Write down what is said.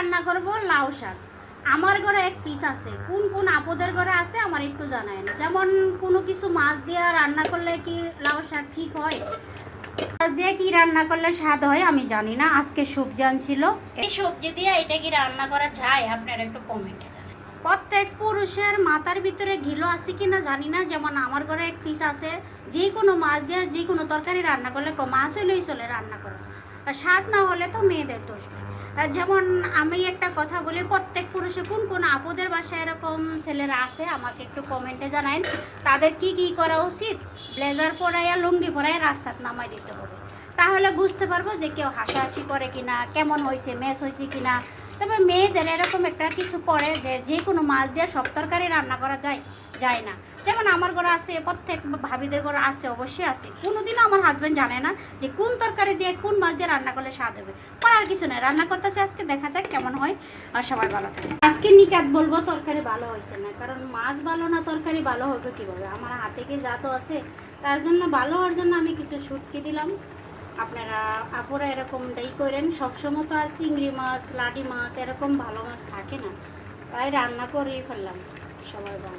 রান্না করব লাউ শাক। আমার ঘরে এক পিস আছে, কোন কোন আপদের ঘরে আছে আমার একটু জানায় না। যেমন কোনো কিছু মাছ দিয়ে রান্না করলে কি লাউ শাক ঠিক হয়, মাছ দিয়ে কি রান্না করলে স্বাদ হয় আমি জানি না। আজকে সবজি আনছিল, এই সবজি দিয়ে এটা কি রান্না করা যায় আপনারা একটু কমেন্টে জানান। প্রত্যেক পুরুষের মাথার ভিতরে ঘিলো আছে কিনা জানি না। যেমন আমার ঘরে এক পিস আছে, যে কোনো মাছ দিয়ে যে কোনো তরকারি রান্না করলে মাছ হলেই চলে রান্না করা, আর স্বাদ না হলে তো মেয়েদের দোষ। যেমন আমি একটা কথা বলি, প্রত্যেক পুরুষে কোন কোন আপদের বাসায় এরকম ছেলেরা আছে আমাকে একটু কমেন্টে জানাইন। তাদের কি কি করা উচিত, ব্লেজার পরাইয়া লুঙ্গি পরাইয়া রাস্তাত নামাই দিতে হবে, তাহলে বুঝতে পারবো যে কেউ হাসাহাসি করে কিনা, কেমন হয়েছে, ম্যাচ হয়েছে কিনা। তবে মেয়েদের এরকম একটা কিছু পড়ে যে যে কোনো মাছ দিয়ে সব তরকারি রান্না করা যায় যায় না। যেমন আমার ঘরে আছে, প্রত্যেক ভাবিদের ঘরে আছে, অবশ্যই আছে। কোনোদিনও আমার হাজব্যান্ড জানে না যে কোন তরকারি দিয়ে কোন মাছ দিয়ে রান্না করলে স্বাদ হবে। করার কিছু নেই, রান্না করতেছে আজকে, দেখা যাক কেমন হয়। আর সবাই ভালো থাকে। আজকে নিকাত বলবো তরকারি ভালো হয়েছে না, কারণ মাছ ভালো না তরকারি ভালো হবে কীভাবে। আমার হাতে কি জাত আছে, তার জন্য ভালো হওয়ার জন্য আমি কিছু শুটকি দিলাম। আপনারা আপুরা এরকমটাই করেন। সবসময় তো আর চিংড়ি মাছ, লাডি মাছ এরকম ভালো মাছ থাকে না, তাই রান্না করেই ফেললাম। সবাই ভালো।